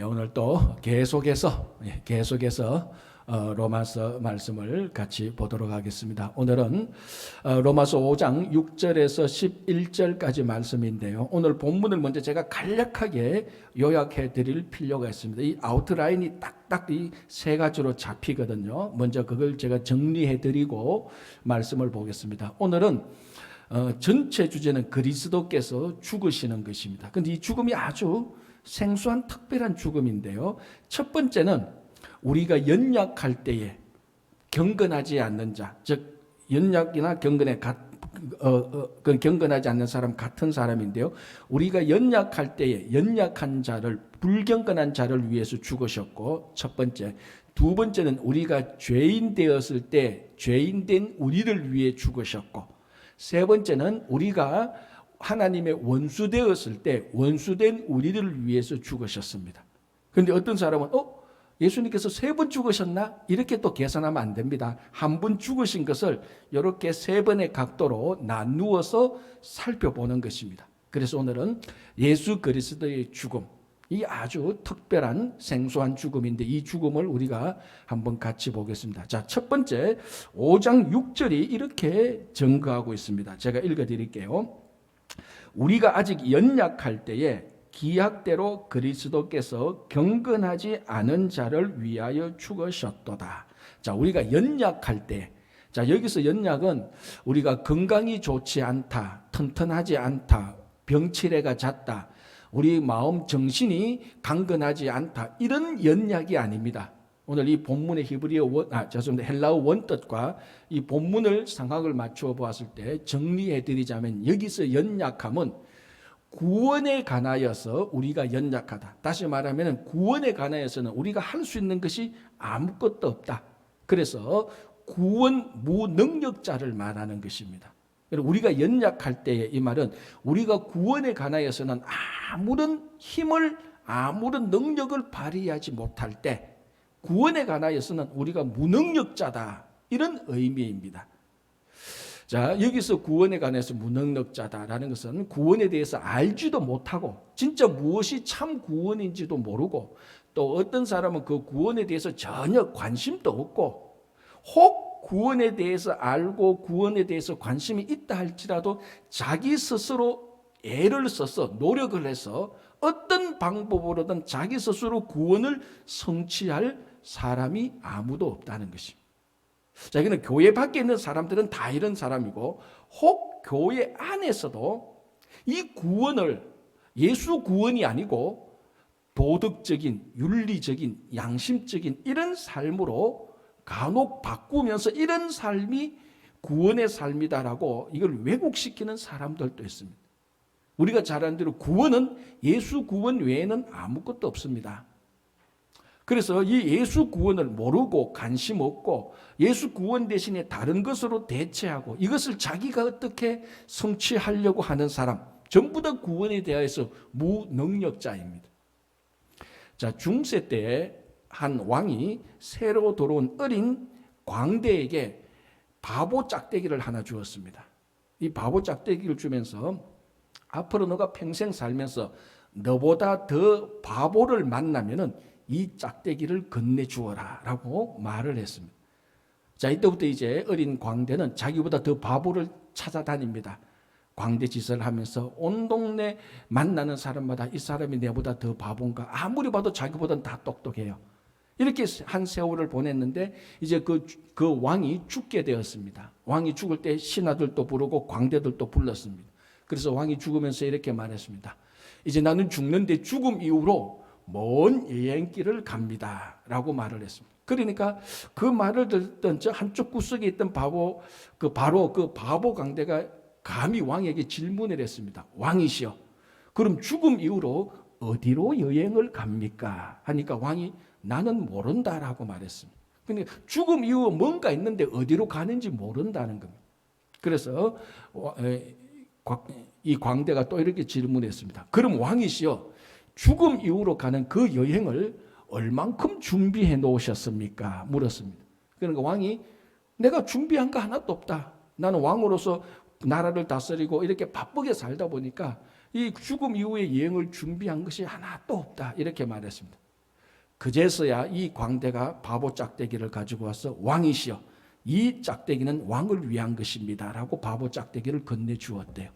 오늘 또 계속해서 로마서 말씀을 같이 보도록 하겠습니다. 오늘은 로마서 5장 6절에서 11절까지 말씀인데요. 오늘 본문을 먼저 제가 간략하게 요약해 드릴 필요가 있습니다. 이 아웃라인이 딱딱 이 세 가지로 잡히거든요. 먼저 그걸 제가 정리해 드리고 말씀을 보겠습니다. 오늘은 전체 주제는 그리스도께서 죽으시는 것입니다. 그런데 이 죽음이 아주 생소한 특별한 죽음인데요. 첫 번째는 우리가 연약할 때에 경건하지 않는 자, 즉 연약이나 경건에 경건하지 않는 사람 같은 사람인데요. 우리가 연약할 때에 연약한 자를, 불경건한 자를 위해서 죽으셨고, 첫 번째. 두 번째는 우리가 죄인 되었을 때 죄인된 우리를 위해 죽으셨고, 세 번째는 우리가 하나님의 원수 되었을 때 원수된 우리를 위해서 죽으셨습니다. 그런데 어떤 사람은 예수님께서 세 번 죽으셨나? 이렇게 또 계산하면 안 됩니다. 한 번 죽으신 것을 이렇게 세 번의 각도로 나누어서 살펴보는 것입니다. 그래서 오늘은 예수 그리스도의 죽음, 이 아주 특별한 생소한 죽음인데 이 죽음을 우리가 한번 같이 보겠습니다. 자, 첫 번째 5장 6절이 이렇게 증거하고 있습니다. 제가 읽어드릴게요. 우리가 아직 연약할 때에 기약대로 그리스도께서 경건하지 않은 자를 위하여 죽으셨도다. 자, 우리가 연약할 때, 자, 여기서 연약은 우리가 건강이 좋지 않다, 튼튼하지 않다, 병치레가 잦다, 우리 마음 정신이 강건하지 않다, 이런 연약이 아닙니다. 오늘 이 본문의 헬라어 원뜻과 이 본문을 상황을 맞추어 보았을 때 정리해 드리자면, 여기서 연약함은 구원에 관하여서 우리가 연약하다. 다시 말하면 구원에 관하여서는 우리가 할 수 있는 것이 아무것도 없다. 그래서 구원 무능력자를 말하는 것입니다. 우리가 연약할 때의 이 말은 우리가 구원에 관하여서는 아무런 힘을, 아무런 능력을 발휘하지 못할 때, 구원에 관하여서는 우리가 무능력자다, 이런 의미입니다. 자, 여기서 구원에 관해서 무능력자다라는 것은 구원에 대해서 알지도 못하고 진짜 무엇이 참 구원인지도 모르고, 또 어떤 사람은 그 구원에 대해서 전혀 관심도 없고, 혹 구원에 대해서 알고 구원에 대해서 관심이 있다 할지라도 자기 스스로 애를 써서 노력을 해서 어떤 방법으로든 자기 스스로 구원을 성취할 사람이 아무도 없다는 것입니다. 자, 이거는 교회 밖에 있는 사람들은 다 이런 사람이고, 혹 교회 안에서도 이 구원을 예수 구원이 아니고 도덕적인, 윤리적인, 양심적인 이런 삶으로 간혹 바꾸면서 이런 삶이 구원의 삶이다라고 이걸 왜곡시키는 사람들도 있습니다. 우리가 잘 아는 대로 구원은 예수 구원 외에는 아무것도 없습니다. 그래서 이 예수 구원을 모르고 관심 없고 예수 구원 대신에 다른 것으로 대체하고 이것을 자기가 어떻게 성취하려고 하는 사람, 전부 다 구원에 대해서 무능력자입니다. 자, 중세 때에 한 왕이 새로 들어온 어린 광대에게 바보 짝대기를 하나 주었습니다. 이 바보 짝대기를 주면서 앞으로 너가 평생 살면서 너보다 더 바보를 만나면은 이 짝대기를 건네주어라 라고 말을 했습니다. 자, 이때부터 이제 어린 광대는 자기보다 더 바보를 찾아다닙니다. 광대 짓을 하면서 온 동네 만나는 사람마다 이 사람이 내보다 더 바본가, 아무리 봐도 자기보다는 다 똑똑해요. 이렇게 한 세월을 보냈는데 이제 그 왕이 죽게 되었습니다. 왕이 죽을 때 신하들도 부르고 광대들도 불렀습니다. 그래서 왕이 죽으면서 이렇게 말했습니다. 이제 나는 죽는데 죽음 이후로 먼 여행길을 갑니다 라고 말을 했습니다. 그러니까 그 말을 듣던 저 한쪽 구석에 있던 바로 그 바보 광대가 감히 왕에게 질문을 했습니다. 왕이시여, 그럼 죽음 이후로 어디로 여행을 갑니까? 하니까 왕이 나는 모른다라고 말했습니다. 그러니까 죽음 이후 뭔가 있는데 어디로 가는지 모른다는 겁니다. 그래서 이 광대가 또 이렇게 질문했습니다. 그럼 왕이시여, 죽음 이후로 가는 그 여행을 얼만큼 준비해 놓으셨습니까? 물었습니다. 그러니까 왕이 내가 준비한 거 하나도 없다. 나는 왕으로서 나라를 다스리고 이렇게 바쁘게 살다 보니까 이 죽음 이후의 여행을 준비한 것이 하나도 없다. 이렇게 말했습니다. 그제서야 이 광대가 바보 짝대기를 가지고 와서 왕이시여 이 짝대기는 왕을 위한 것입니다 라고 바보 짝대기를 건네주었대요.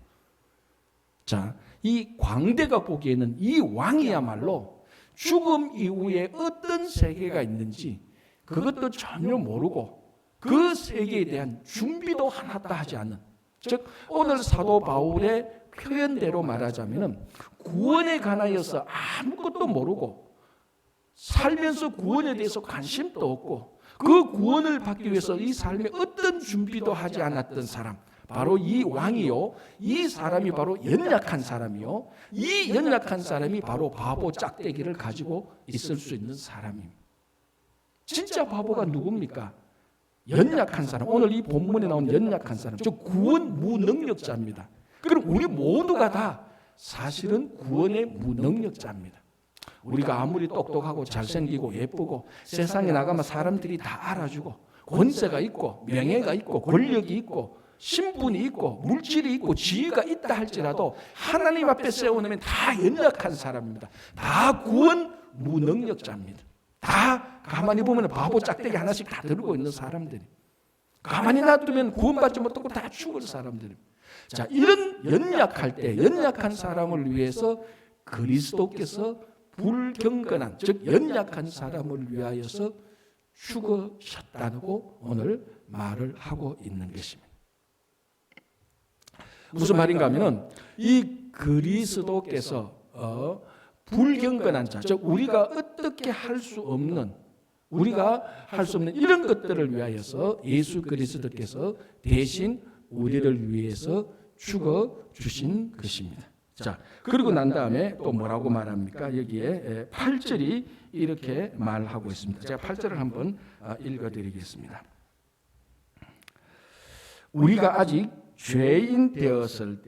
자, 이 광대가 보기에는 이 왕이야말로 죽음 이후에 어떤 세계가 있는지 그것도 전혀 모르고 그 세계에 대한 준비도 하나도 하지 않는, 즉 오늘 사도 바울의 표현대로 말하자면 구원에 관하여서 아무것도 모르고 살면서 구원에 대해서 관심도 없고 그 구원을 받기 위해서 이 삶에 어떤 준비도 하지 않았던 사람, 바로 이 왕이요, 이 사람이 바로 연약한 사람이요, 이 연약한 사람이 바로 바보 짝대기를 가지고 있을 수 있는 사람입니다. 진짜 바보가 누굽니까? 연약한 사람, 오늘 이 본문에 나온 연약한 사람, 저 구원 무능력자입니다. 그럼 우리 모두가 다 사실은 구원의 무능력자입니다. 우리가 아무리 똑똑하고 잘생기고 예쁘고 세상에 나가면 사람들이 다 알아주고 권세가 있고 명예가 있고 권력이 있고 신분이 있고 물질이 있고 지위가 있다 할지라도 하나님 앞에 세워놓으면 다 연약한 사람입니다. 다 구원 무능력자입니다. 다 가만히 보면 바보 짝대기 하나씩 다 들고 있는 사람들이, 가만히 놔두면 구원받지 못하고 다 죽을 사람들입니다. 자, 이런 연약할 때 연약한 사람을 위해서 그리스도께서 불경건한, 즉 연약한 사람을 위하여서 죽으셨다고 오늘 말을 하고 있는 것입니다. 무슨 말인가 하면은 이 그리스도께서 불경건한 자, 즉 우리가 어떻게 할 수 없는, 우리가 할 수 없는 이런 것들을 위하여서 예수 그리스도께서 대신 우리를 위해서 죽어 주신 것입니다. 자, 그리고 난 다음에 또 뭐라고 말합니까? 여기에 8절이 이렇게 말하고 있습니다. 제가 8절을 한번 읽어드리겠습니다. 우리가 아직 죄인 되었을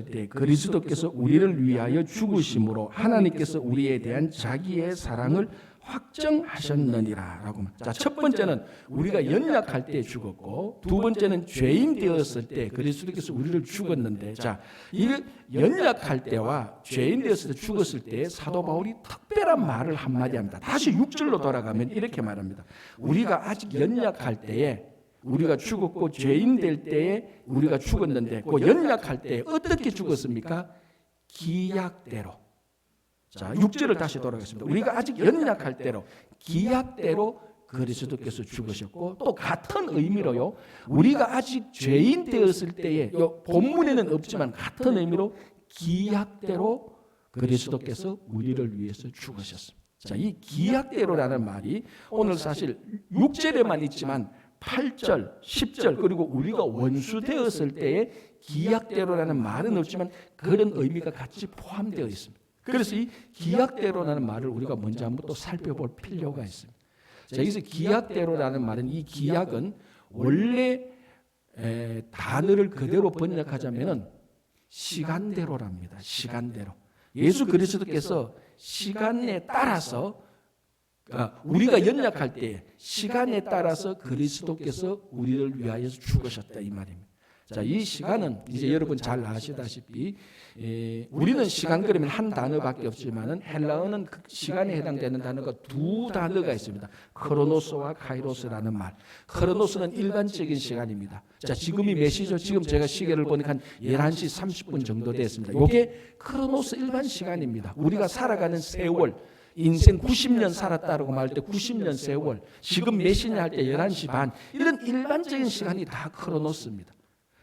때에 그리스도께서 우리를 위하여 죽으심으로 하나님께서 우리에 대한 자기의 사랑을 확정하셨느니라 라고. 자, 첫 번째는 우리가 연약할 때 죽었고, 두 번째는 죄인 되었을 때 그리스도께서 우리를 죽었는데, 자, 이 연약할 때와 죄인 되었을 때 죽었을 때 사도 바울이 특별한 말을 한마디 합니다. 다시 6절로 돌아가면 이렇게 말합니다. 우리가 아직 연약할 때에 우리가 죽었고 죄인 될 때에 우리가 죽었는데 그 연약할 때 어떻게 죽었습니까? 기약대로. 자, 6절을 다시 돌아가겠습니다. 우리가 아직 연약할 때로 기약대로 그리스도께서 죽으셨고, 또 같은 의미로요, 우리가 아직 죄인 되었을 때에, 본문에는 없지만 같은 의미로 기약대로 그리스도께서 우리를 위해서 죽으셨습니다. 자, 이 기약대로라는 말이 오늘 사실 6절에만 있지만 8절, 10절, 그리고 우리가 원수 되었을 때에 기약대로라는 말은 없지만 그런 의미가 같이 포함되어 있습니다. 그래서 이 기약대로라는 말을 우리가 먼저 한번 또 살펴볼 필요가 있습니다. 자, 여기서 기약대로라는 말은, 이 기약은 원래 단어를 그대로 번역하자면은 시간대로랍니다. 시간대로. 예수 그리스도께서 시간에 따라서, 우리가 연약할 때 시간에 따라서 그리스도께서 우리를 위하여서 죽으셨다 이 말입니다. 자, 이 시간은 이제 여러분 잘 아시다시피 우리는 시간 그러면 한 단어밖에 없지만은 헬라어는 그 시간에 해당되는 단어가 두 단어가 있습니다. 크로노스와 카이로스라는 말. 크로노스는 일반적인 시간입니다. 자, 지금이 몇 시죠? 지금 제가 시계를 보니까 한 11시 30분 정도 됐습니다. 이게 크로노스 일반 시간입니다. 우리가 살아가는 세월, 인생 90년 살았다라고 말할 때 90년 세월, 지금 몇 시냐 할 때 11시 반, 이런 일반적인 시간이 다 크로노스입니다.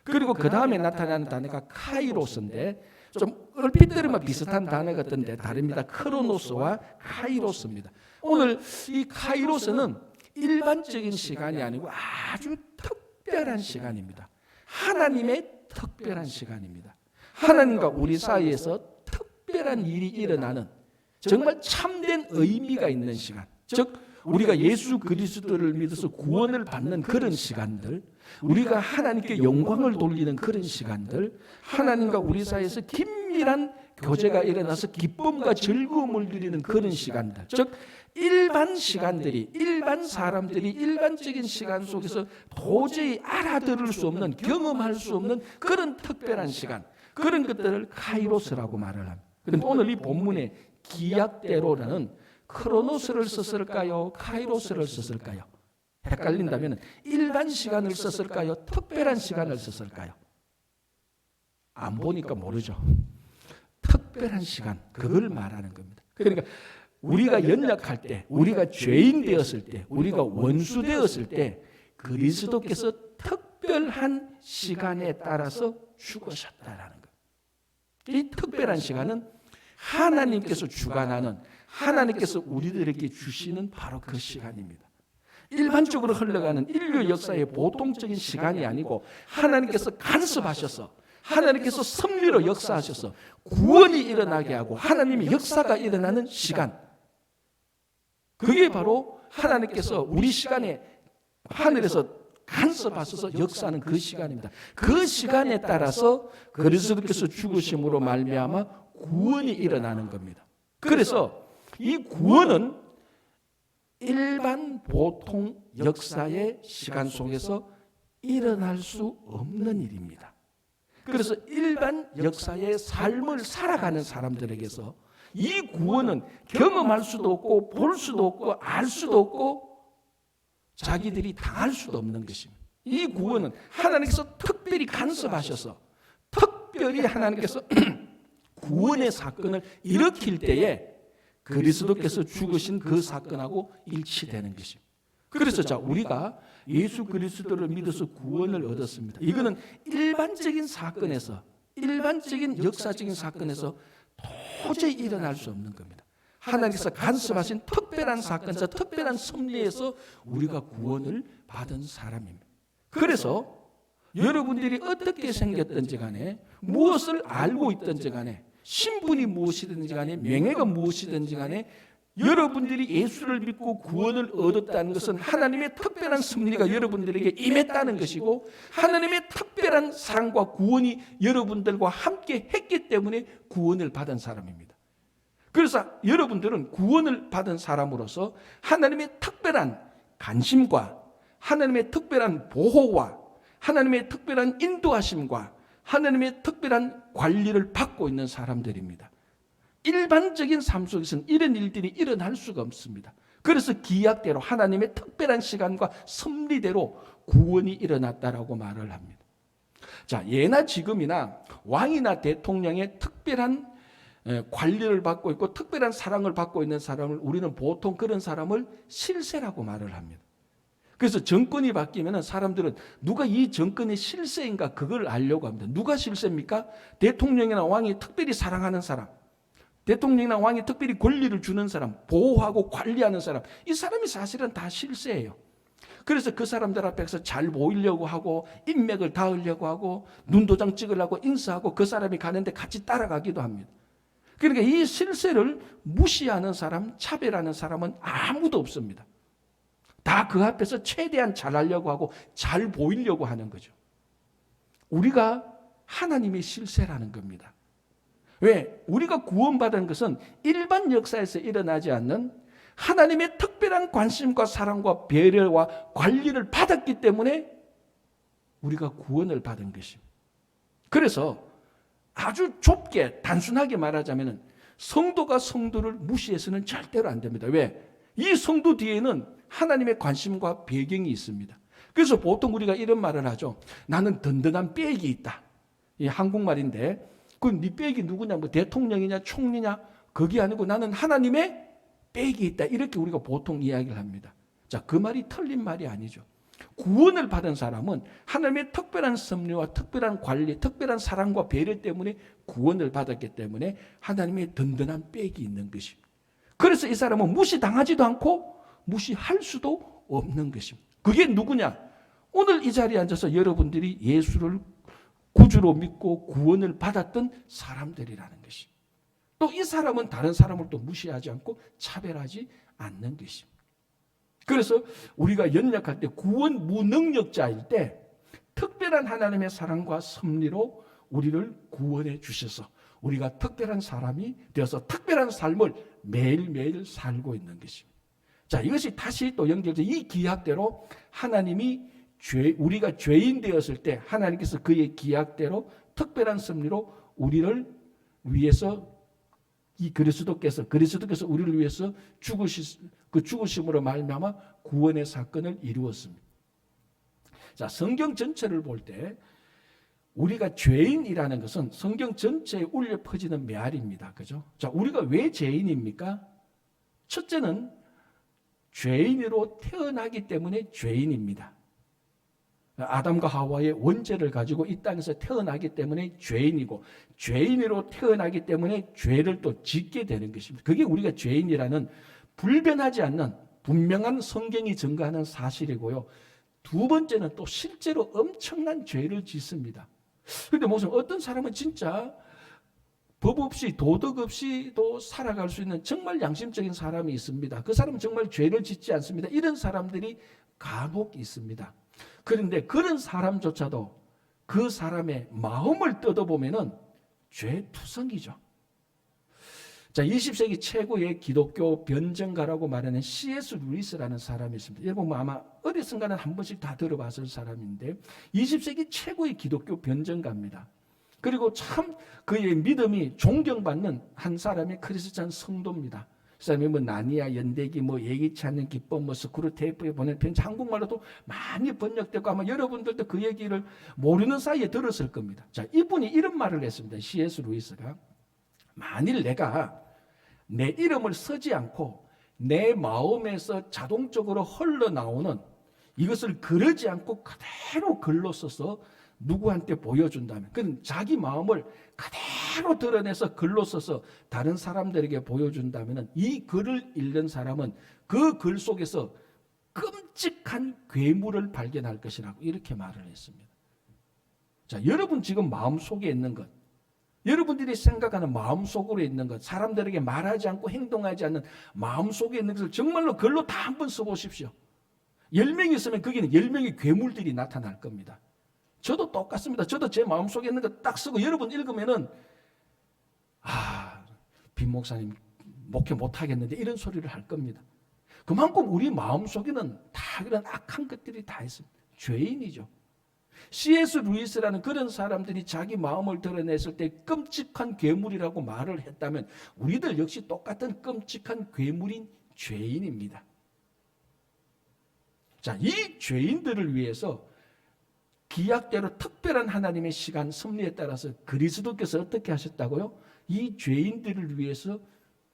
그리고 그 다음에 나타나는 단어가 카이로스인데, 좀 얼핏 들으면 비슷한 단어 같은데 다릅니다. 크로노스와 카이로스입니다. 오늘 이 카이로스는 일반적인 시간이 아니고 아주 특별한 시간입니다. 하나님의 특별한 시간입니다. 하나님과 우리 사이에서 특별한 일이 일어나는, 정말 참된 의미가 있는 시간, 즉 우리가 예수 그리스도를 믿어서 구원을 받는 그런 시간들, 우리가 하나님께 영광을 돌리는 그런 시간들, 하나님과 우리 사이에서 긴밀한 교제가 일어나서 기쁨과 즐거움을 누리는 그런 시간들, 즉 일반 시간들이, 일반 사람들이 일반적인 시간 속에서 도저히 알아들을 수 없는, 경험할 수 없는 그런 특별한 시간, 그런 것들을 카이로스라고 말을 합니다. 그런데 오늘 이 본문에 기약대로라는 크로노스를 썼을까요? 카이로스를 썼을까요? 헷갈린다면 일반 시간을 썼을까요? 특별한 시간을 썼을까요? 안 보니까 모르죠. 특별한 시간, 그걸 말하는 겁니다. 그러니까 우리가 연약할 때, 우리가 죄인 되었을 때, 우리가 원수 되었을 때 그리스도께서 특별한 시간에 따라서 죽으셨다라는 거예요. 이 특별한 시간은 하나님께서 주관하는, 하나님께서 우리들에게 주시는 바로 그 시간입니다. 일반적으로 흘러가는 인류 역사의 보통적인 시간이 아니고 하나님께서 간섭하셔서, 하나님께서 섭리로 역사하셔서 구원이 일어나게 하고 하나님의 역사가 일어나는 시간, 그게 바로 하나님께서 우리 시간에 하늘에서 간섭하셔서 역사하는 그 시간입니다. 그 시간에 따라서 그리스도께서 죽으심으로 말미암아 구원이 일어나는 겁니다. 그래서 이 구원은 일반 보통 역사의 시간 속에서 일어날 수 없는 일입니다. 그래서 일반 역사의 삶을 살아가는 사람들에게서 이 구원은 경험할 수도 없고 볼 수도 없고 알 수도 없고 자기들이 당할 수도 없는 것입니다. 이 구원은 하나님께서 특별히 간섭하셔서 특별히 하나님께서 구원의 사건을 일으킬 때에 그리스도께서 죽으신 그 사건하고 일치되는 것입니다. 그래서 자, 우리가 예수 그리스도를 믿어서 구원을 얻었습니다. 이거는 일반적인 사건에서, 일반적인 역사적인 사건에서 도저히 일어날 수 없는 겁니다. 하나님께서 간섭하신 특별한 사건에서, 특별한 섭리에서 우리가 구원을 받은 사람입니다. 그래서 여러분들이 어떻게 생겼든지 간에, 무엇을 알고 있든지 간에, 신분이 무엇이든지 간에, 명예가 무엇이든지 간에 여러분들이 예수를 믿고 구원을 얻었다는 것은 하나님의 특별한 섭리가 여러분들에게 임했다는 것이고, 하나님의 특별한 사랑과 구원이 여러분들과 함께 했기 때문에 구원을 받은 사람입니다. 그래서 여러분들은 구원을 받은 사람으로서 하나님의 특별한 관심과 하나님의 특별한 보호와 하나님의 특별한 인도하심과 하나님의 특별한 관리를 받고 있는 사람들입니다. 일반적인 삶 속에서는 이런 일들이 일어날 수가 없습니다. 그래서 기약대로 하나님의 특별한 시간과 섭리대로 구원이 일어났다라고 말을 합니다. 자, 예나 지금이나 왕이나 대통령의 특별한 관리를 받고 있고 특별한 사랑을 받고 있는 사람을 우리는 보통 그런 사람을 실세라고 말을 합니다. 그래서 정권이 바뀌면 사람들은 누가 이 정권의 실세인가 그걸 알려고 합니다. 누가 실세입니까? 대통령이나 왕이 특별히 사랑하는 사람, 대통령이나 왕이 특별히 권리를 주는 사람, 보호하고 관리하는 사람, 이 사람이 사실은 다 실세예요. 그래서 그 사람들 앞에서 잘 보이려고 하고 인맥을 닿으려고 하고 눈도장 찍으려고 인사하고 그 사람이 가는데 같이 따라가기도 합니다. 그러니까 이 실세를 무시하는 사람, 차별하는 사람은 아무도 없습니다. 다 그 앞에서 최대한 잘하려고 하고 잘 보이려고 하는 거죠. 우리가 하나님의 실세라는 겁니다. 왜? 우리가 구원받은 것은 일반 역사에서 일어나지 않는 하나님의 특별한 관심과 사랑과 배려와 관리를 받았기 때문에 우리가 구원을 받은 것입니다. 그래서 아주 좁게 단순하게 말하자면 성도가 성도를 무시해서는 절대로 안 됩니다. 왜? 이 성도 뒤에는 하나님의 관심과 배경이 있습니다. 그래서 보통 우리가 이런 말을 하죠. 나는 든든한 백이 있다. 이 한국말인데 그럼 네 백이 누구냐? 뭐 대통령이냐 총리냐? 그게 아니고 나는 하나님의 백이 있다. 이렇게 우리가 보통 이야기를 합니다. 자, 그 말이 틀린 말이 아니죠. 구원을 받은 사람은 하나님의 특별한 섭리와 특별한 관리, 특별한 사랑과 배려 때문에 구원을 받았기 때문에 하나님의 든든한 백이 있는 것입니다. 그래서 이 사람은 무시당하지도 않고 무시할 수도 없는 것입니다. 그게 누구냐? 오늘 이 자리에 앉아서 여러분들이 예수를 구주로 믿고 구원을 받았던 사람들이라는 것입니다. 또 이 사람은 다른 사람을 또 무시하지 않고 차별하지 않는 것입니다. 그래서 우리가 연약할 때 구원 무능력자일 때 특별한 하나님의 사랑과 섭리로 우리를 구원해 주셔서 우리가 특별한 사람이 되어서 특별한 삶을 매일매일 살고 있는 것입니다. 자, 이것이 다시 또 연결돼서 이 기약대로 하나님이 우리가 죄인 되었을 때 하나님께서 그의 기약대로 특별한 섭리로 우리를 위해서 이 그리스도께서 우리를 위해서 그 죽으심으로 말미암아 구원의 사건을 이루었습니다. 자, 성경 전체를 볼 때 우리가 죄인이라는 것은 성경 전체에 울려 퍼지는 메아리입니다. 그죠? 자, 우리가 왜 죄인입니까? 첫째는 죄인으로 태어나기 때문에 죄인입니다. 아담과 하와의 원죄를 가지고 이 땅에서 태어나기 때문에 죄인이고, 죄인으로 태어나기 때문에 죄를 또 짓게 되는 것입니다. 그게 우리가 죄인이라는 불변하지 않는 분명한 성경이 증거하는 사실이고요. 두 번째는 또 실제로 엄청난 죄를 짓습니다. 그런데 무슨 어떤 사람은 진짜 법 없이 도덕 없이도 살아갈 수 있는 정말 양심적인 사람이 있습니다. 그 사람은 정말 죄를 짓지 않습니다. 이런 사람들이 간혹 있습니다. 그런데 그런 사람조차도 그 사람의 마음을 뜯어보면은 죄투성이죠. 자, 20세기 최고의 기독교 변증가라고 말하는 C.S. 루이스라는 사람이 있습니다. 여러분 아마 어디 순간은 한 번씩 다 들어봤을 사람인데 20세기 최고의 기독교 변증가입니다. 그리고 참 그의 믿음이 존경받는 한 사람의 크리스찬 성도입니다. 그 사람이 뭐 나니아 연대기, 뭐 예기치 않는 기쁨, 뭐 스크루테이프에 보낸 편지, 한국말로도 많이 번역되고 아마 여러분들도 그 얘기를 모르는 사이에 들었을 겁니다. 자, 이분이 이런 말을 했습니다. C.S. 루이스가 만일 내가 내 이름을 쓰지 않고 내 마음에서 자동적으로 흘러나오는 이것을 그러지 않고 그대로 글로 써서 누구한테 보여준다면, 그건 자기 마음을 그대로 드러내서 글로 써서 다른 사람들에게 보여준다면 이 글을 읽는 사람은 그 글 속에서 끔찍한 괴물을 발견할 것이라고 이렇게 말을 했습니다. 자, 여러분 지금 마음속에 있는 것, 여러분들이 생각하는 마음속으로 있는 것, 사람들에게 말하지 않고 행동하지 않는 마음속에 있는 것을 정말로 글로 다 한번 써보십시오. 10명이 있으면 거기는 10명의 괴물들이 나타날 겁니다. 저도 똑같습니다. 저도 제 마음속에 있는 거 딱 쓰고 여러분 읽으면은 빈 목사님 목회 못하겠는데 이런 소리를 할 겁니다. 그만큼 우리 마음속에는 다 그런 악한 것들이 다 있습니다. 죄인이죠. C.S. 루이스라는 그런 사람들이 자기 마음을 드러냈을 때 끔찍한 괴물이라고 말을 했다면 우리들 역시 똑같은 끔찍한 괴물인 죄인입니다. 자, 이 죄인들을 위해서 기약대로 특별한 하나님의 시간 섭리에 따라서 그리스도께서 어떻게 하셨다고요? 이 죄인들을 위해서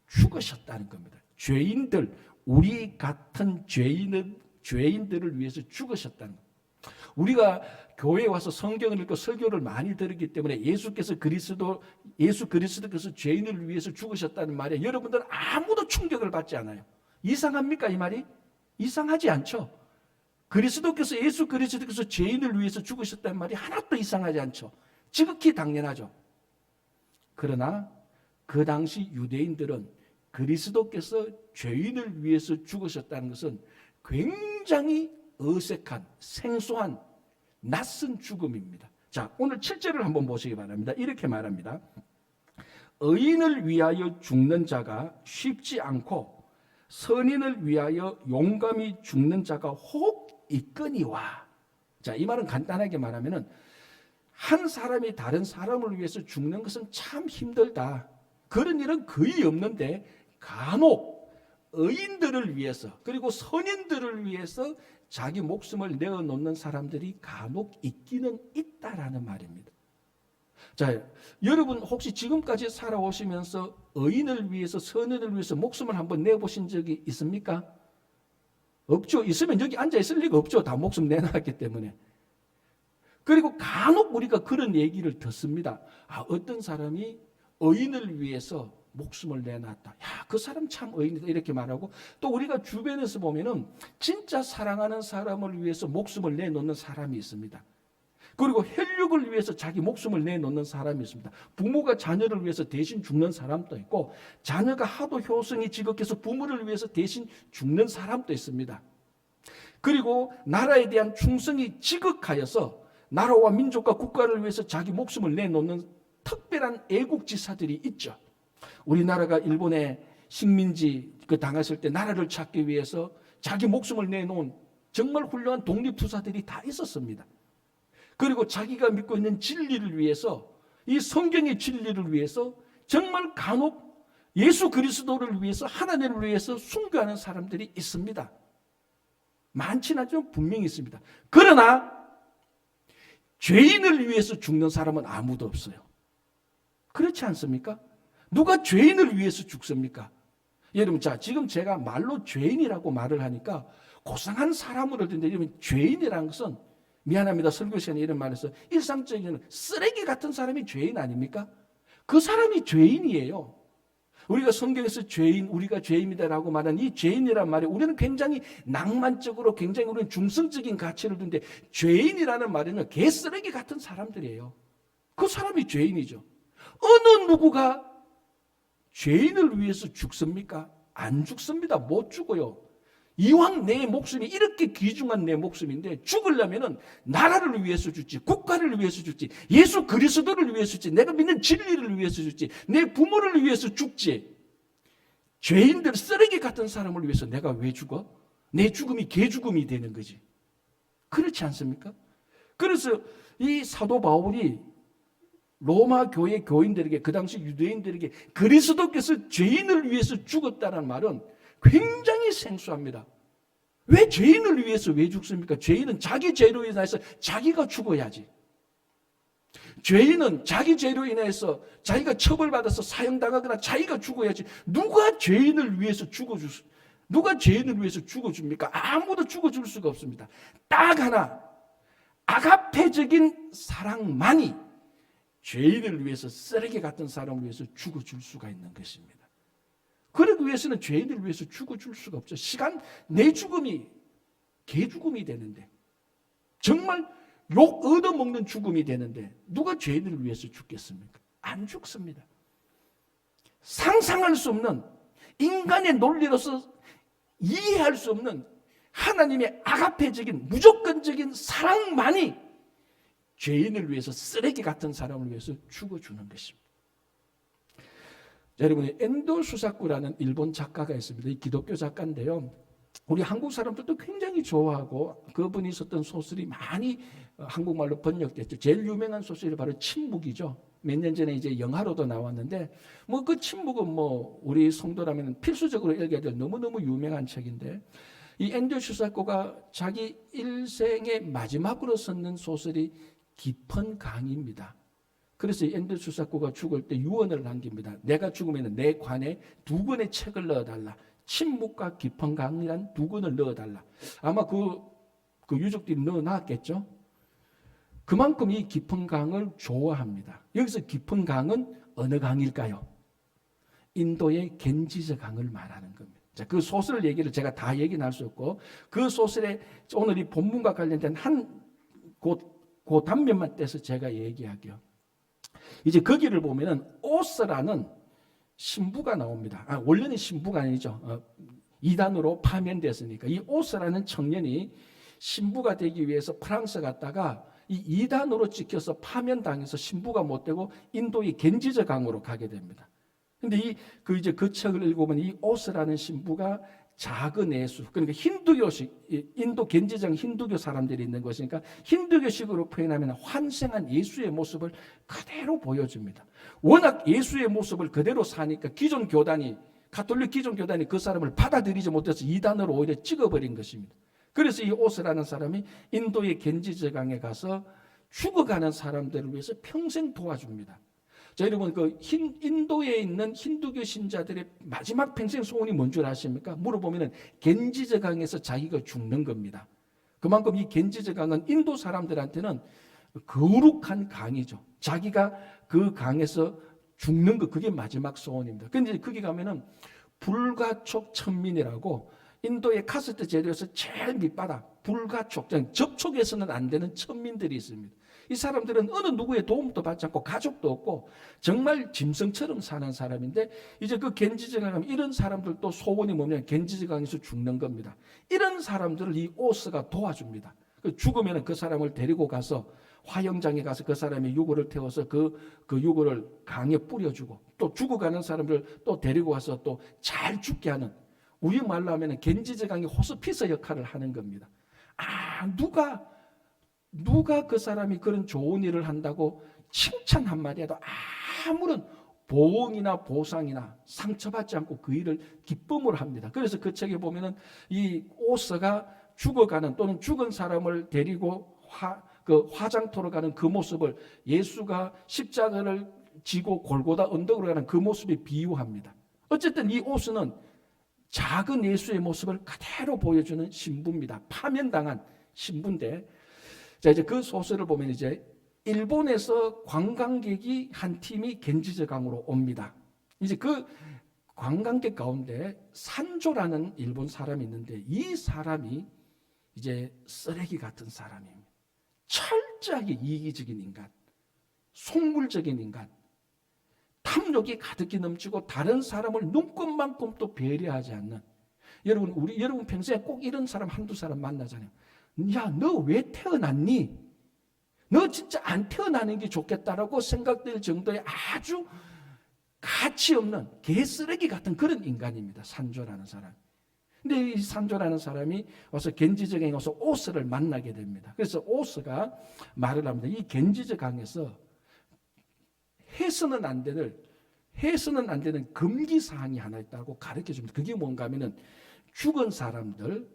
죽으셨다는 겁니다. 죄인들, 우리 같은 죄인들을 위해서 죽으셨다는 겁니다. 우리가 교회에 와서 성경을 읽고 설교를 많이 들었기 때문에 예수 그리스도께서 죄인을 위해서 죽으셨다는 말에 여러분들은 아무도 충격을 받지 않아요. 이상합니까 이 말이? 이상하지 않죠. 예수 그리스도께서 죄인을 위해서 죽으셨다는 말이 하나도 이상하지 않죠. 지극히 당연하죠. 그러나 그 당시 유대인들은 그리스도께서 죄인을 위해서 죽으셨다는 것은 굉장히 어색한, 생소한, 낯선 죽음입니다. 자, 오늘 7절을 한번 보시기 바랍니다. 이렇게 말합니다. 의인을 위하여 죽는 자가 쉽지 않고 선인을 위하여 용감히 죽는 자가 혹 있거니와. 자, 이 말은 간단하게 말하면은 한 사람이 다른 사람을 위해서 죽는 것은 참 힘들다. 그런 일은 거의 없는데 간혹 의인들을 위해서 그리고 선인들을 위해서 자기 목숨을 내어놓는 사람들이 간혹 있기는 있다라는 말입니다. 자, 여러분 혹시 지금까지 살아오시면서 의인을 위해서 선인을 위해서 목숨을 한번 내보신 적이 있습니까? 없죠. 있으면 여기 앉아있을 리가 없죠. 다 목숨 내놨기 때문에. 그리고 간혹 우리가 그런 얘기를 듣습니다. 어떤 사람이 의인을 위해서 목숨을 내놨다. 야, 그 사람 참 의인이다. 이렇게 말하고 또 우리가 주변에서 보면은 진짜 사랑하는 사람을 위해서 목숨을 내놓는 사람이 있습니다. 그리고 혈육을 위해서 자기 목숨을 내놓는 사람이 있습니다. 부모가 자녀를 위해서 대신 죽는 사람도 있고 자녀가 하도 효성이 지극해서 부모를 위해서 대신 죽는 사람도 있습니다. 그리고 나라에 대한 충성이 지극하여서 나라와 민족과 국가를 위해서 자기 목숨을 내놓는 특별한 애국지사들이 있죠. 우리나라가 일본의 식민지 당했을 때 나라를 찾기 위해서 자기 목숨을 내놓은 정말 훌륭한 독립투사들이 다 있었습니다. 그리고 자기가 믿고 있는 진리를 위해서 이 성경의 진리를 위해서 정말 간혹 예수 그리스도를 위해서, 하나님을 위해서 순교하는 사람들이 있습니다. 많지는 않지만 분명히 있습니다. 그러나 죄인을 위해서 죽는 사람은 아무도 없어요. 그렇지 않습니까? 누가 죄인을 위해서 죽습니까? 여러분, 자, 지금 제가 말로 죄인이라고 말을 하니까 고상한 사람으로 듣는데, 여러분, 죄인이라는 것은, 미안합니다, 설교 시간에 이런 말해서, 일상적인 쓰레기 같은 사람이 죄인 아닙니까? 그 사람이 죄인이에요. 우리가 성경에서 죄인, 우리가 죄인이다라고 말하는 이 죄인이란 말에 우리는 굉장히 낭만적으로, 굉장히 우리는 중성적인 가치를 두는데, 죄인이라는 말에는 개쓰레기 같은 사람들이에요. 그 사람이 죄인이죠. 어느 누구가 죄인을 위해서 죽습니까? 안 죽습니다. 못 죽어요. 이왕 내 목숨이 이렇게 귀중한 내 목숨인데, 죽으려면은 나라를 위해서 죽지, 국가를 위해서 죽지, 예수 그리스도를 위해서 죽지, 내가 믿는 진리를 위해서 죽지, 내 부모를 위해서 죽지. 죄인들, 쓰레기 같은 사람을 위해서 내가 왜 죽어? 내 죽음이 개 죽음이 되는 거지. 그렇지 않습니까? 그래서 이 사도 바울이 로마 교회 교인들에게, 그 당시 유대인들에게 그리스도께서 죄인을 위해서 죽었다는 말은 굉장히 생소합니다. 왜 죄인을 위해서 왜 죽습니까? 죄인은 자기 죄로 인해서 자기가 죽어야지. 죄인은 자기 죄로 인해서 자기가 처벌받아서 사형당하거나 자기가 죽어야지. 누가 죄인을 위해서 누가 죄인을 위해서 죽어줍니까? 아무도 죽어줄 수가 없습니다. 딱 하나, 아가페적인 사랑만이 죄인을 위해서, 쓰레기 같은 사람을 위해서 죽어줄 수가 있는 것입니다. 그러기 위해서는 죄인을 위해서 죽어줄 수가 없죠. 내 죽음이 개 죽음이 되는데, 정말 욕 얻어먹는 죽음이 되는데 누가 죄인을 위해서 죽겠습니까? 안 죽습니다. 상상할 수 없는, 인간의 논리로서 이해할 수 없는 하나님의 아가페적인, 무조건적인 사랑만이 죄인을 위해서, 쓰레기 같은 사람을 위해서 죽어주는 것입니다. 여러분, 엔도 수사쿠라는 일본 작가가 있습니다. 이 기독교 작가인데요, 우리 한국 사람들도 굉장히 좋아하고 그분이 썼던 소설이 많이 한국말로 번역됐죠. 제일 유명한 소설이 바로 침묵이죠. 몇 년 전에 이제 영화로도 나왔는데, 뭐 그 침묵은 뭐 우리 성도라면 필수적으로 읽어야 될 너무너무 유명한 책인데, 이 엔도 수사쿠가 자기 일생의 마지막으로 썼는 소설이 깊은 강입니다. 그래서 엔도 수사쿠가 죽을 때 유언을 남깁니다. 내가 죽으면 내 관에 2권의 책을 넣어달라. 침묵과 깊은 강이란 2권을 넣어달라. 아마 그 유족들이 넣어놨겠죠. 그만큼 이 깊은 강을 좋아합니다. 여기서 깊은 강은 어느 강일까요? 인도의 겐지스 강을 말하는 겁니다. 자, 그 소설 얘기를 제가 다 얘기는 할 수 없고, 그 소설에 오늘 이 본문과 관련된 그 단면만 떼서 제가 얘기할게요. 이제 거기를 보면은 오스라는 신부가 나옵니다. 원래는 신부가 아니죠. 이단으로 파면됐으니까. 이 오스라는 청년이 신부가 되기 위해서 프랑스 갔다가 이 이단으로 찍혀서 파면당해서 신부가 못 되고 인도의 겐지저 강으로 가게 됩니다. 근데 이제 그 책을 읽어보면 이 오스라는 신부가 작은 예수, 그러니까 힌두교식, 인도 겐지장 힌두교 사람들이 있는 것이니까 힌두교식으로 표현하면 환생한 예수의 모습을 그대로 보여줍니다. 워낙 예수의 모습을 그대로 사니까 가톨릭 기존 교단이 그 사람을 받아들이지 못해서 이단으로 오히려 찍어버린 것입니다. 그래서 이 오스라는 사람이 인도의 겐지저강에 가서 죽어가는 사람들을 위해서 평생 도와줍니다. 자, 여러분, 인도에 있는 힌두교 신자들의 마지막 평생 소원이 뭔 줄 아십니까? 물어보면은 겐지저 강에서 자기가 죽는 겁니다. 그만큼 이 겐지저 강은 인도 사람들한테는 거룩한 강이죠. 자기가 그 강에서 죽는 거, 그게 마지막 소원입니다. 근데 거기 가면은 불가촉 천민이라고 인도의 카스트 제도에서 제일 밑바닥, 불가촉, 접촉해서는 안 되는 천민들이 있습니다. 이 사람들은 어느 누구의 도움도 받지 않고 가족도 없고 정말 짐승처럼 사는 사람인데, 이제 그 겐지저강에 가면 이런 사람들도 소원이 뭐냐면 겐지저강에서 죽는 겁니다. 이런 사람들을 이 오스가 도와줍니다. 죽으면 그 사람을 데리고 가서 화영장에 가서 그 사람의 유골을 태워서 그 유골을 강에 뿌려주고, 또 죽어가는 사람들 또 데리고 와서 또 잘 죽게 하는, 우리 말로 하면 겐지저강의 호스피스 역할을 하는 겁니다. 누가 그 사람이 그런 좋은 일을 한다고 칭찬 한마디 해도 아무런 보응이나 보상이나 상처받지 않고 그 일을 기쁨으로 합니다. 그래서 그 책에 보면은 이 오스가 죽어가는 또는 죽은 사람을 데리고 화장터로 가는 그 모습을 예수가 십자가를 지고 골고다 언덕으로 가는 그 모습에 비유합니다. 어쨌든 이 오스는 작은 예수의 모습을 그대로 보여주는 신부입니다. 파면당한 신부인데, 자, 이제 그 소설을 보면 이제 일본에서 관광객이 한 팀이 겐지즈 강으로 옵니다. 이제 그 관광객 가운데 산조라는 일본 사람이 있는데 이 사람이 이제 쓰레기 같은 사람입니다. 철저하게 이기적인 인간, 속물적인 인간, 탐욕이 가득히 넘치고 다른 사람을 눈꼽만큼도 배려하지 않는. 여러분 평소에 꼭 이런 사람 한두 사람 만나잖아요. 야, 너 왜 태어났니? 너 진짜 안 태어나는 게 좋겠다라고 생각될 정도의 아주 가치 없는 개쓰레기 같은 그런 인간입니다. 산조라는 사람. 근데 이 산조라는 사람이 와서 겐지저 강에 와서 오스를 만나게 됩니다. 그래서 오스가 말을 합니다. 이 겐지저 강에서 해서는 안 되는 금기 사항이 하나 있다고 가르쳐 줍니다. 그게 뭔가 하면은 죽은 사람들,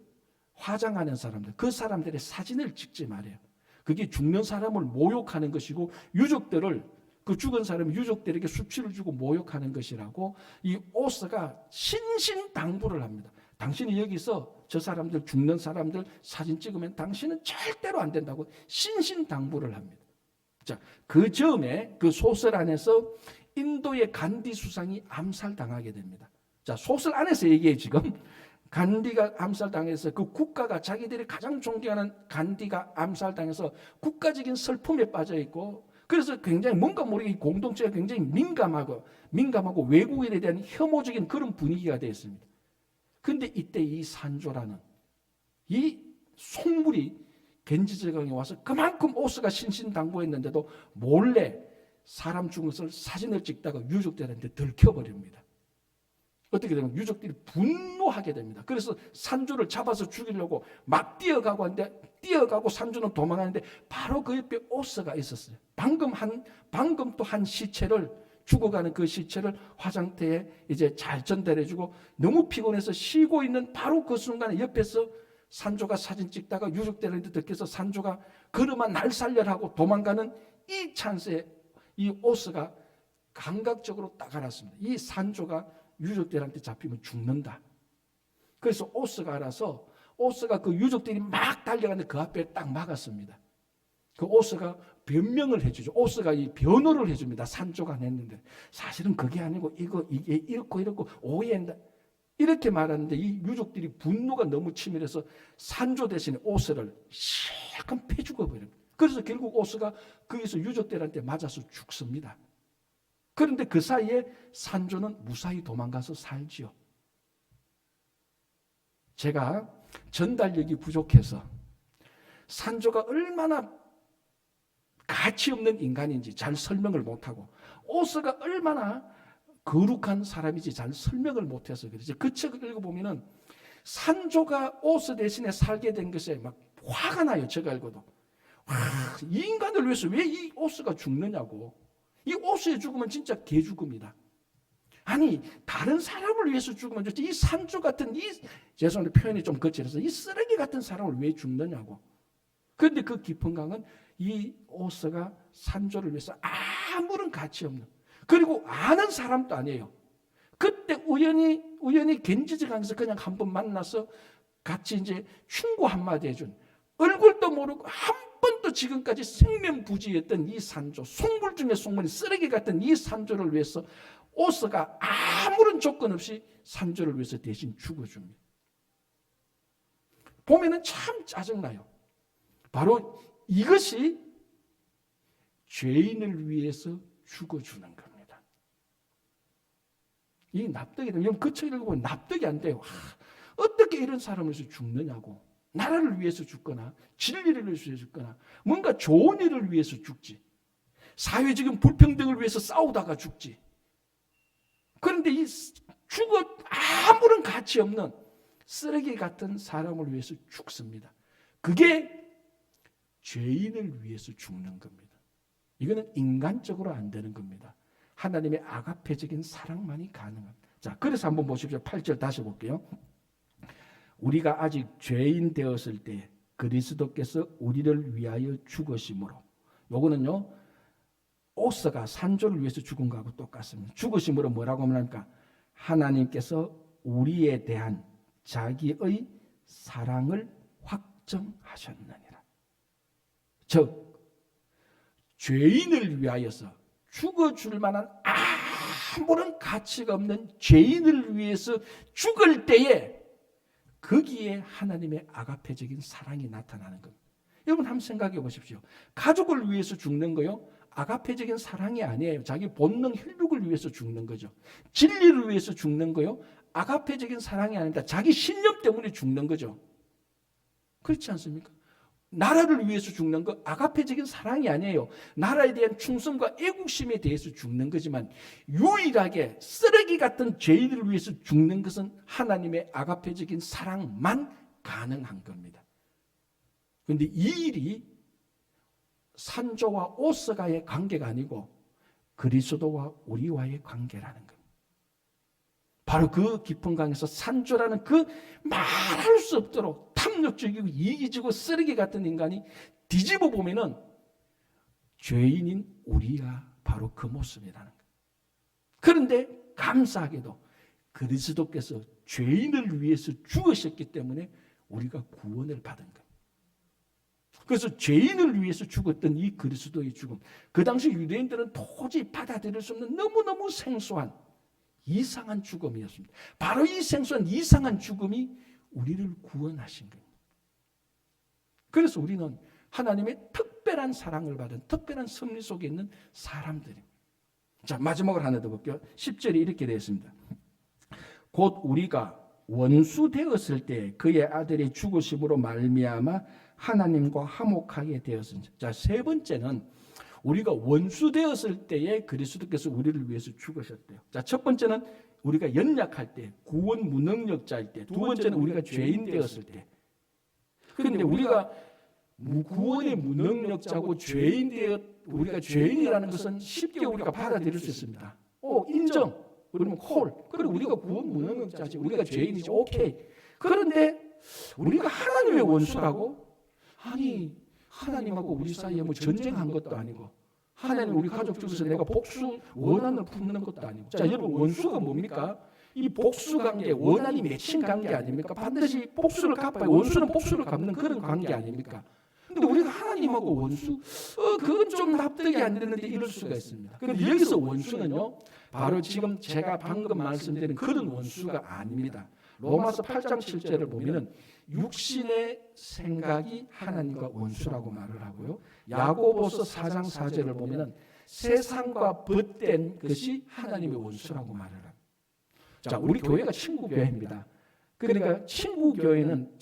화장하는 사람들, 그 사람들의 사진을 찍지 말아요. 그게 죽는 사람을 모욕하는 것이고 유족들을, 그 죽은 사람 유족들에게 수치를 주고 모욕하는 것이라고 이 오스가 신신당부를 합니다. 당신이 여기서 저 사람들, 죽는 사람들 사진 찍으면 당신은 절대로 안 된다고 신신당부를 합니다. 자, 그 즈음에 그 소설 안에서 인도의 간디 수상이 암살당하게 됩니다. 자, 소설 안에서 얘기해 지금. 간디가 암살당해서 그 국가가 자기들이 가장 존경하는 간디가 암살당해서 국가적인 슬픔에 빠져 있고, 그래서 굉장히 뭔가 모르게 공동체가 굉장히 민감하고 외국인에 대한 혐오적인 그런 분위기가 되어 있습니다. 그런데 이때 이 산조라는 이 속물이 겐지저강에 와서 그만큼 오스가 신신당부했는데도 몰래 사람 죽은 것을 사진을 찍다가 유족들한테 들켜버립니다. 어떻게 되면 유족들이 분노하게 됩니다. 그래서 산조를 잡아서 죽이려고 막 뛰어가고 하는데, 뛰어가고 산조는 도망하는데 바로 그 옆에 오스가 있었어요. 방금 또 한 시체를, 죽어가는 그 시체를 화장대에 이제 잘 전달해주고 너무 피곤해서 쉬고 있는 바로 그 순간에 옆에서 산조가 사진 찍다가 유족들한테 들켜서 산조가 그러면 날 살려라 하고 도망가는 이 찬스에 이 오스가 감각적으로 딱 알았습니다. 이 산조가 유족들한테 잡히면 죽는다. 그래서 오스가 알아서 오스가 그 유족들이 막 달려가는데 그 앞에 딱 막았습니다. 그 오스가 변명을 해주죠. 오스가 이 변호를 해줍니다. 산조가 냈는데 사실은 그게 아니고 이게 이렇고 오해한다. 이렇게 말하는데 이 유족들이 분노가 너무 치밀해서 산조 대신에 오스를 실컷 패 죽어버립니다. 그래서 결국 오스가 거기서 유족들한테 맞아서 죽습니다. 그런데 그 사이에 산조는 무사히 도망가서 살지요. 제가 전달력이 부족해서 산조가 얼마나 가치 없는 인간인지 잘 설명을 못하고 오스가 얼마나 거룩한 사람인지 잘 설명을 못해서 그러지. 그 책을 읽어보면은 산조가 오스 대신에 살게 된 것에 막 화가 나요. 제가 읽어도. 이 인간을 위해서 왜 이 오스가 죽느냐고. 이 오스의 죽음은 진짜 개죽음이다. 아니 다른 사람을 위해서 죽으면 좋지 이 산조 같은 죄송한데 표현이 좀 거칠어서 이 쓰레기 같은 사람을 왜 죽느냐고. 그런데 그 깊은 강은 이 오스가 산조를 위해서 아무런 가치 없는, 그리고 아는 사람도 아니에요. 그때 우연히 겐지즈 강에서 그냥 한번 만나서 같이 이제 충고 한마디 해준, 얼굴도 모르고 한 번도 지금까지 생면부지했던 이 산조, 속물 중에 속물인 쓰레기 같은 이 산조를 위해서 오스가 아무런 조건 없이 산조를 위해서 대신 죽어줍니다. 보면은 참 짜증나요. 바로 이것이 죄인을 위해서 죽어주는 겁니다. 이 납득이 되면 그 책을 읽어보면 납득이 안 돼요. 어떻게 이런 사람을 위해서 죽느냐고. 나라를 위해서 죽거나 진리를 위해서 죽거나 뭔가 좋은 일을 위해서 죽지. 사회적인 불평등을 위해서 싸우다가 죽지. 그런데 이 아무런 가치 없는 쓰레기 같은 사람을 위해서 죽습니다. 그게 죄인을 위해서 죽는 겁니다. 이거는 인간적으로 안 되는 겁니다. 하나님의 아가페적인 사랑만이 가능합니다. 자, 그래서 한번 보십시오. 8절 다시 볼게요. 우리가 아직 죄인 되었을 때 그리스도께서 우리를 위하여 죽으심으로. 요거는요, 오스가 산조를 위해서 죽은 거하고 똑같습니다. 죽으심으로 뭐라고 말합니까? 하나님께서 우리에 대한 자기의 사랑을 확정하셨느니라. 즉 죄인을 위하여서 죽어줄 만한 아무런 가치가 없는 죄인을 위해서 죽을 때에 거기에 하나님의 아가페적인 사랑이 나타나는 겁니다. 여러분 한번 생각해 보십시오. 가족을 위해서 죽는 거요, 아가페적인 사랑이 아니에요. 자기 본능 혈육을 위해서 죽는 거죠. 진리를 위해서 죽는 거요, 아가페적인 사랑이 아닙니다. 자기 신념 때문에 죽는 거죠. 그렇지 않습니까? 나라를 위해서 죽는 거 아가페적인 사랑이 아니에요. 나라에 대한 충성과 애국심에 대해서 죽는 거지만 유일하게 쓰레기 같은 죄인을 위해서 죽는 것은 하나님의 아가페적인 사랑만 가능한 겁니다. 그런데 이 일이 산조와 오스가의 관계가 아니고 그리스도와 우리와의 관계라는 겁니다. 바로 그 깊은 강에서 산조라는 그 말할 수 없도록 탐욕적이고 이기적이고 쓰레기 같은 인간이 뒤집어 보면은 죄인인 우리가 바로 그 모습이라는 거예요. 그런데 감사하게도 그리스도께서 죄인을 위해서 죽으셨기 때문에 우리가 구원을 받은 거예요. 그래서 죄인을 위해서 죽었던 이 그리스도의 죽음, 그 당시 유대인들은 도저히 받아들일 수 없는 너무너무 생소한 이상한 죽음이었습니다. 바로 이 생소한 이상한 죽음이 우리를 구원하신 겁니다. 그래서 우리는 하나님의 특별한 사랑을 받은 특별한 섭리 속에 있는 사람들입니다. 자, 마지막으로 하나 더 볼게요. 10절에 이렇게 되어 있습니다. 곧 우리가 원수 되었을 때 그의 아들의 죽으심으로 말미암아 하나님과 화목하게 되었습니다. 자, 세 번째는 우리가 원수 되었을 때에 그리스도께서 우리를 위해서 죽으셨대요. 자, 첫 번째는 우리가 연약할 때, 구원 무능력자일 때, 두 번째는 우리가 죄인 되었을 때. 그런데 우리가 구원의 무능력자고 죄인 되었, 우리가 죄인이라는 것은 쉽게 우리가 받아들일 수 있습니다. 인정. 그러면 콜. 그리고 우리가 구원 무능력자지, 우리가 죄인이지, 오케이. 그런데 우리가 하나님의 원수라고? 아니, 하나님하고 우리 사이에 뭐 전쟁한 것도 아니고, 하나님 우리 가족 중에서 내가 복수 원한을 품는 것도 아니고. 자, 여러분, 원수가 뭡니까? 이 복수 관계, 원한이 맺힌 관계 아닙니까? 반드시 복수를 갚아야, 원수는 복수를 갚는 그런 관계 아닙니까? 근데 우리가 하나님하고 원수, 그건 좀 납득이 안 되는데 이럴 수가 있습니다. 그런데 여기서 원수는요, 바로 지금 제가 방금 말씀드린 그런 원수가 아닙니다. 로마서 8장 7절을 보면은 육신의 생각이 하나님과 원수라고 말을 하고요. 야고보서 4장 4절을 보면은 세상과 벗된 것이 하나님의 원수라고 말을 합니다. 자, 우리 교회가 친구교회입니다. 그러니까 친구교회는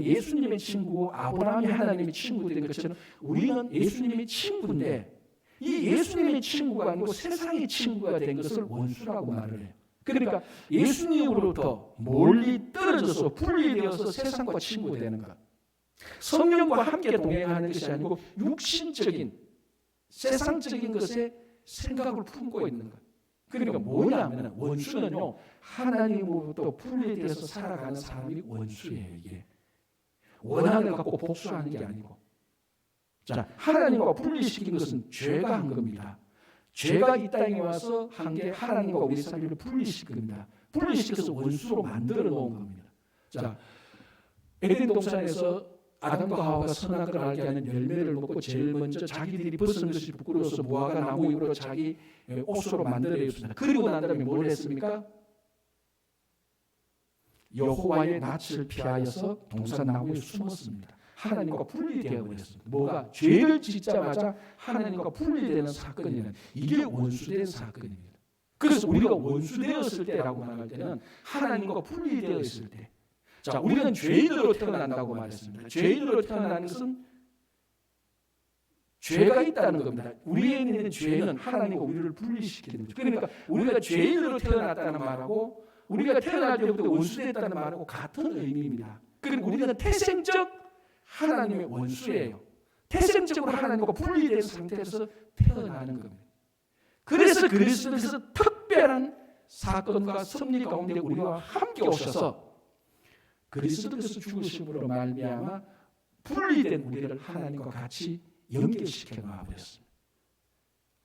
예수님의 친구고 아브라함이 하나님의 친구된 것처럼 우리는 예수님의 친구인데, 이 예수님의 친구가 아니고 세상의 친구가 된 것을 원수라고 말을 해요. 그러니까 예수님으로부터 멀리 떨어져서 분리되어서 세상과 친구가 되는 것, 성령과 함께 동행하는 것이 아니고 육신적인 세상적인 것에 생각을 품고 있는 것. 그러니까 뭐냐면 원수는요, 하나님으로부터 분리되어서 살아가는 사람이 원수예요. 이게 원한을 갖고 복수하는 게 아니고, 자, 하나님과 분리시킨 것은 죄가 한 겁니다. 죄가 이 땅에 와서 한 게 하나님과 우리 사이를 분리시킨 겁니다. 분리시켜서 원수로 만들어 놓은 겁니다. 자, 에덴 동산에서 아담과 하와가 선악을 알게 하는 열매를 먹고 제일 먼저 자기들이 벗은 것이 부끄러워서 무화과 나무 잎으로 자기 옷으로 만들어냈습니다. 그리고 난 다음에 뭘 했습니까? 여호와의 낯을 피하여서 동산 나무에 숨었습니다. 하나님과 분리되어 버렸습니다. 뭐가? 죄를 짓자마자 하나님과 분리되는 사건이는, 이게 원수된 사건입니다. 그래서 우리가 원수되었을 때라고 말할 때는 하나님과 분리되어 있을 때. 자, 우리는 죄인으로 태어난다고 말했습니다. 죄인으로 태어나는 것은 죄가 있다는 겁니다. 우리에 있는 죄는 하나님과 우리를 분리시키는 거죠. 그러니까 우리가 죄인으로 태어났다는 말하고 우리가 태어날 때부터 원수됐다는 말하고 같은 의미입니다. 그리고 우리는 태생적 하나님의 원수예요. 태생적으로 하나님과 분리된 상태에서 태어나는 겁니다. 그래서 그리스도께서 특별한 사건과 섭리 가운데 우리와 함께 오셔서 그리스도께서 죽으심으로 말미암아 분리된 우리를 하나님과 같이 연결시켜 놔버렸습니다.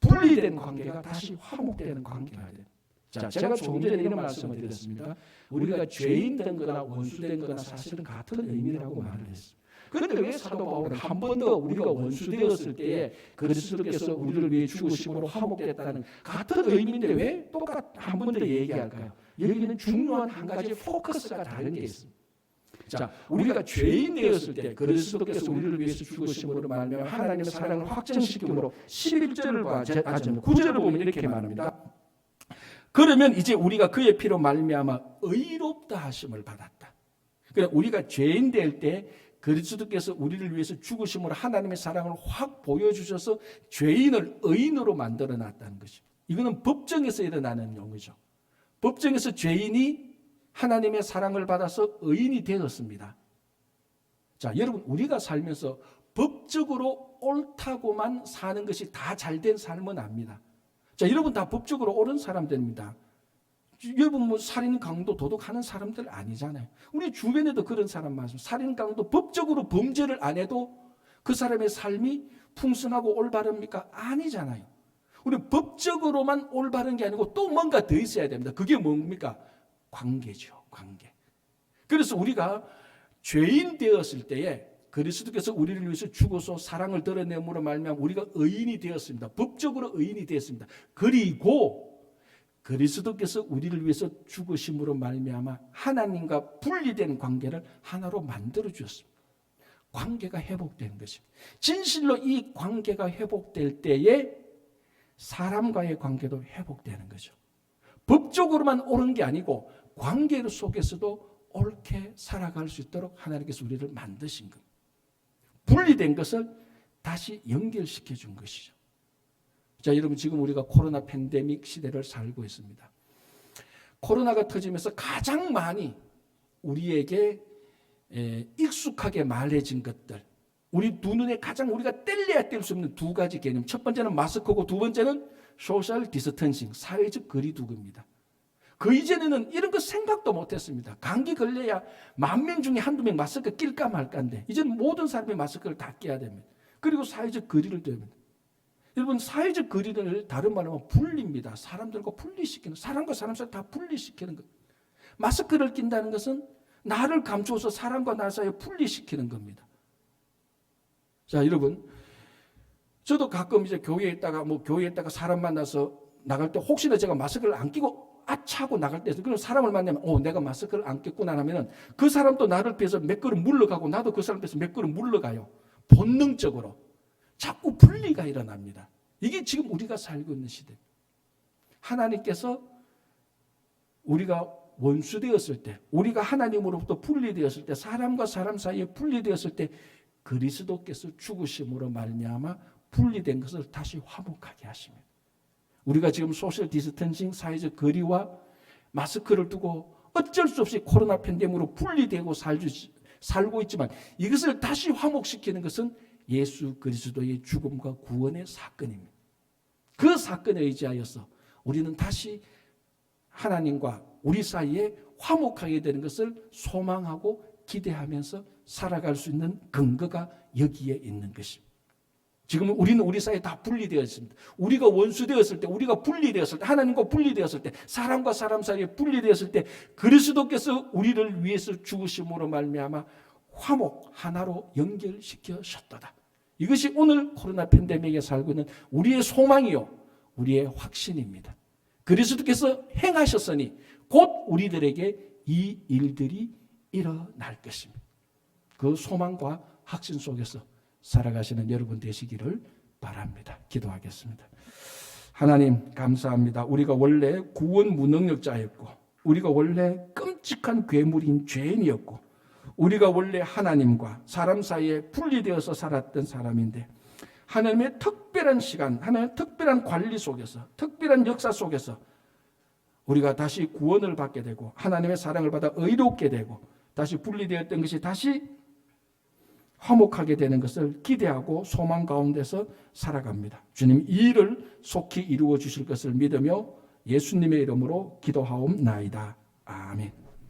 분리된 관계가 다시 화목되는 관계가 돼요. 자, 제가 조금 전에 이런 말씀을 드렸습니다. 우리가 죄인 된 거나 원수 된 거나 사실은 같은 의미라고 말을 했습니다. 그런데 왜 사도 바울은 한 번 더 우리가 원수 되었을 때에 그리스도께서 우리를 위해 죽으심으로 화목됐다는 같은 의미인데 왜 한 번 더 얘기할까요? 여기는 중요한 한 가지 포커스가 다른 게 있습니다. 자, 우리가 죄인 되었을 때 그리스도께서 우리를 위해서 죽으심으로 말하면 하나님의 사랑을 확증시킴으로 11절을 봐, 9절을 보면 이렇게 말합니다. 그러면 이제 우리가 그의 피로 말미암아 의롭다 하심을 받았다. 그러니까 우리가 죄인 될 때 그리스도께서 우리를 위해서 죽으심으로 하나님의 사랑을 확 보여주셔서 죄인을 의인으로 만들어 놨다는 것입니다. 이거는 법정에서 일어나는 용어죠. 법정에서 죄인이 하나님의 사랑을 받아서 의인이 되었습니다. 자, 여러분, 우리가 살면서 법적으로 옳다고만 사는 것이 다 잘된 삶은 아닙니다. 자, 여러분 다 법적으로 옳은 사람들입니다. 여러분 뭐 살인, 강도, 도둑하는 사람들 아니잖아요. 우리 주변에도 그런 사람 많습니다. 살인, 강도 법적으로 범죄를 안 해도 그 사람의 삶이 풍성하고 올바릅니까? 아니잖아요. 우리 법적으로만 올바른 게 아니고 또 뭔가 더 있어야 됩니다. 그게 뭡니까? 관계죠, 관계. 그래서 우리가 죄인 되었을 때에 그리스도께서 우리를 위해서 죽어서 사랑을 드러내므로 말미암아 우리가 의인이 되었습니다. 법적으로 의인이 되었습니다. 그리고 그리스도께서 우리를 위해서 죽으심으로 말미암아 하나님과 분리된 관계를 하나로 만들어 주셨습니다. 관계가 회복되는 것입니다. 진실로 이 관계가 회복될 때에 사람과의 관계도 회복되는 거죠. 법적으로만 옳은 게 아니고 관계 속에서도 옳게 살아갈 수 있도록 하나님께서 우리를 만드신 겁니다. 분리된 것을 다시 연결시켜 준 것이죠. 자, 여러분 지금 우리가 코로나 팬데믹 시대를 살고 있습니다. 코로나가 터지면서 가장 많이 우리에게 익숙하게 말해진 것들, 우리 두 눈에 가장 우리가 뗄래야 뗄 수 없는 두 가지 개념. 첫 번째는 마스크고 두 번째는 소셜 디스턴싱, 사회적 거리두기입니다. 그 이전에는 이런 거 생각도 못했습니다. 감기 걸려야 10,000명 중에 한두 명 마스크 낄까 말까인데 이제는 모든 사람이 마스크를 다 껴야 됩니다. 그리고 사회적 거리를 둬야 됩니다. 여러분 사회적 거리를 다른 말로 하면 분리입니다. 사람들과 분리시키는, 사람과 사람 사이 다 분리시키는 것. 마스크를 낀다는 것은 나를 감추어서 사람과 나 사이에 분리시키는 겁니다. 자, 여러분, 저도 가끔 이제 교회에 있다가 사람 만나서 나갈 때 혹시나 제가 마스크를 안 끼고 아차하고 나갈 때 그런 사람을 만나면 내가 마스크를 안 꼈구나 하면은 그 사람도 나를 피해서 몇 걸음 물러가고 나도 그 사람 피해서 몇 걸음 물러가요. 본능적으로 자꾸 분리가 일어납니다. 이게 지금 우리가 살고 있는 시대. 하나님께서 우리가 원수되었을 때, 우리가 하나님으로부터 분리되었을 때, 사람과 사람 사이에 분리되었을 때 그리스도께서 죽으심으로 말미암아 분리된 것을 다시 화목하게 하십니다. 우리가 지금 소셜 디스턴싱, 사회적 거리와 마스크를 두고 어쩔 수 없이 코로나 팬데믹으로 분리되고 살고 있지만 이것을 다시 화목시키는 것은 예수 그리스도의 죽음과 구원의 사건입니다. 그 사건에 의지하여서 우리는 다시 하나님과 우리 사이에 화목하게 되는 것을 소망하고 기대하면서 살아갈 수 있는 근거가 여기에 있는 것입니다. 지금 우리는 우리 사이에 다 분리되어 있습니다. 우리가 원수되었을 때, 우리가 분리되었을 때, 하나님과 분리되었을 때, 사람과 사람 사이에 분리되었을 때 그리스도께서 우리를 위해서 죽으심으로 말미암아 화목 하나로 연결시켜셨도다. 이것이 오늘 코로나 팬데믹에 살고 있는 우리의 소망이요, 우리의 확신입니다. 그리스도께서 행하셨으니 곧 우리들에게 이 일들이 일어날 것입니다. 그 소망과 확신 속에서 살아가시는 여러분 되시기를 바랍니다. 기도하겠습니다. 하나님 감사합니다. 우리가 원래 구원 무능력자였고, 우리가 원래 끔찍한 괴물인 죄인이었고, 우리가 원래 하나님과 사람 사이에 분리되어서 살았던 사람인데 하나님의 특별한 시간, 하나님의 특별한 관리 속에서, 특별한 역사 속에서 우리가 다시 구원을 받게 되고 하나님의 사랑을 받아 의롭게 되고 다시 분리되었던 것이 다시 화목하게 되는 것을 기대하고 소망 가운데서 살아갑니다. 주님 이 일을 속히 이루어 주실 것을 믿으며 예수님의 이름으로 기도하옵나이다. 아멘.